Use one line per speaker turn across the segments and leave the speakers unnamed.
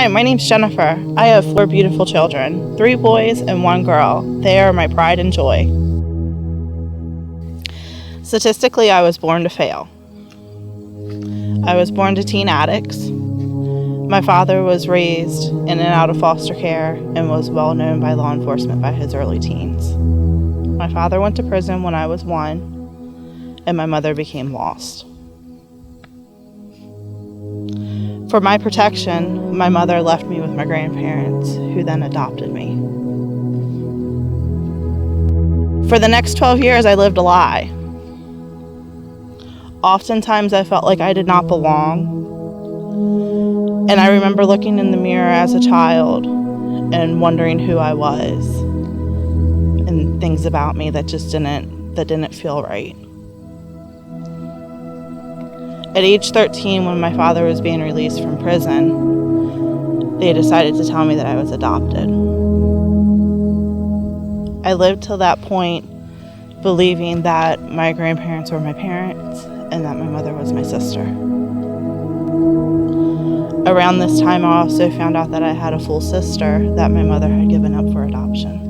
Hi, my name's Jennifer. I have 4 beautiful children, 3 boys and 1 girl. They are my pride and joy. Statistically, I was born to fail. I was born to teen addicts. My father was raised in and out of foster care and was well known by law enforcement by his early teens. My father went to prison when I was 1, and my mother became lost. For my protection, my mother left me with my grandparents, who then adopted me. For the next 12 years, I lived a lie. Oftentimes, I felt like I did not belong. And I remember looking in the mirror as a child and wondering who I was and things about me that just didn't feel right. At age 13, when my father was being released from prison, they decided to tell me that I was adopted. I lived till that point believing that my grandparents were my parents and that my mother was my sister. Around this time, I also found out that I had a full sister that my mother had given up for adoption.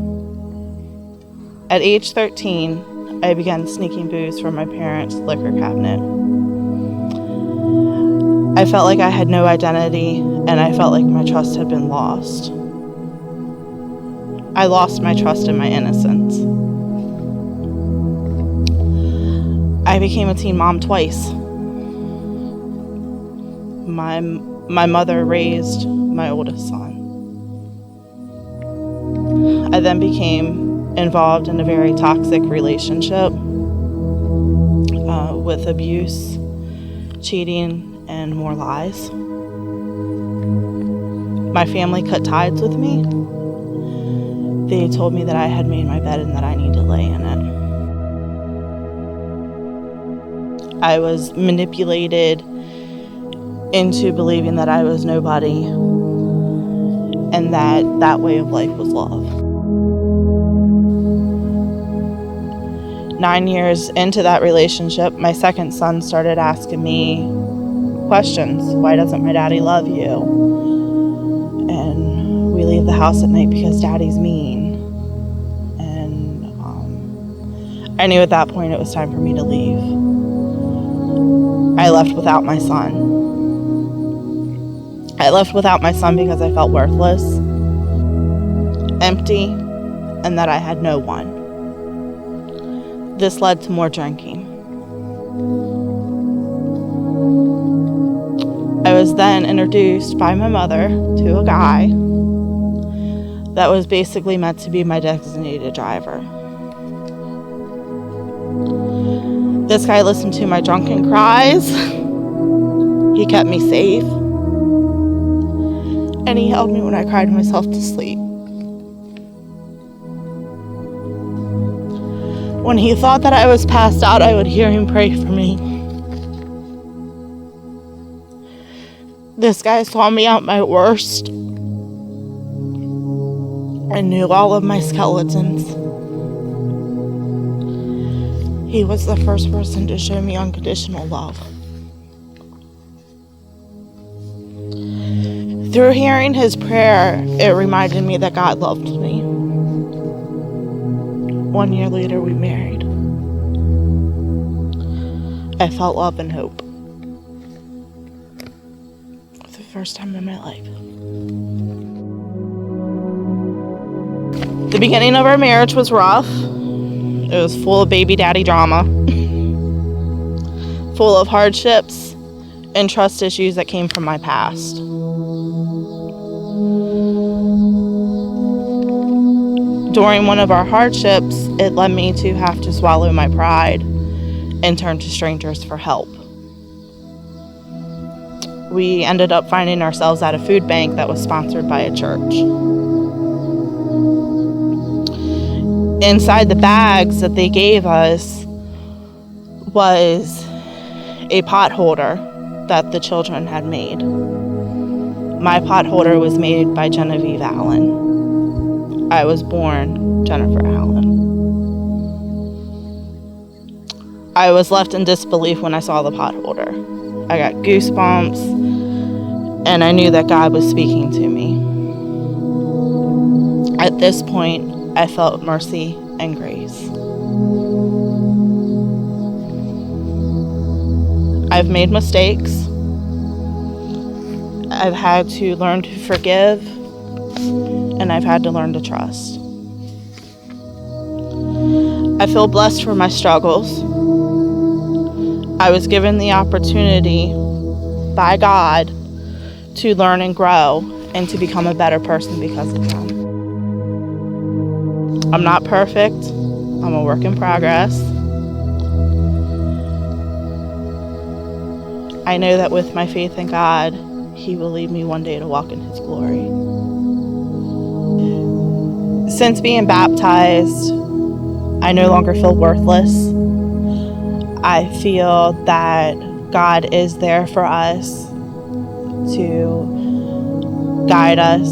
At age 13, I began sneaking booze from my parents' liquor cabinet. I felt like I had no identity, and I felt like my trust had been lost. I lost my trust in my innocence. I became a teen mom twice. My mother raised my oldest son. I then became involved in a very toxic relationship with abuse, cheating, and more lies. My family cut ties with me. They told me that I had made my bed and that I need to lay in it. I was manipulated into believing that I was nobody and that way of life was love. 9 years into that relationship, my second son started asking me questions. Why doesn't my daddy love you? And we leave the house at night because daddy's mean. And I knew at that point it was time for me to leave. I left without my son. I left without my son because I felt worthless, empty, and that I had no one. This led to more drinking. I was then introduced by my mother to a guy that was basically meant to be my designated driver. This guy listened to my drunken cries. He kept me safe. And he held me when I cried myself to sleep. When he thought that I was passed out, I would hear him pray for me. This guy saw me at my worst and knew all of my skeletons. He was the first person to show me unconditional love. Through hearing his prayer, it reminded me that God loved me. 1 year later, we married. I felt love and hope for the first time in my life. The beginning of our marriage was rough. It was full of baby daddy drama, full of hardships and trust issues that came from my past. During one of our hardships, it led me to have to swallow my pride and turn to strangers for help. We ended up finding ourselves at a food bank that was sponsored by a church. Inside the bags that they gave us was a pot holder that the children had made. My pot holder was made by Genevieve Allen. I was born Jennifer Allen. I was left in disbelief when I saw the pot holder. I got goosebumps, And I knew that God was speaking to me. At this point, I felt mercy and grace. I've made mistakes. I've had to learn to forgive, and I've had to learn to trust. I feel blessed for my struggles. I was given the opportunity by God to learn and grow and to become a better person because of them. I'm not perfect. I'm a work in progress. I know that with my faith in God, He will lead me one day to walk in His glory. Since being baptized, I no longer feel worthless. I feel that God is there for us to guide us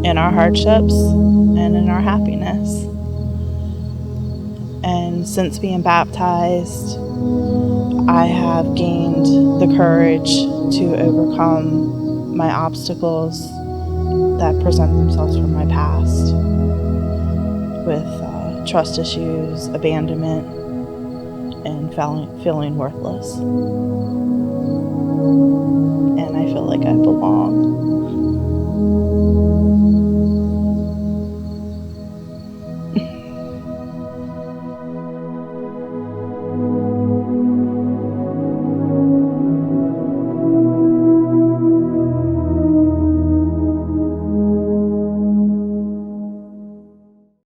in our hardships and in our happiness. And since being baptized, I have gained the courage to overcome my obstacles that present themselves from my past with trust issues, abandonment, and feeling worthless. And I feel like I belong.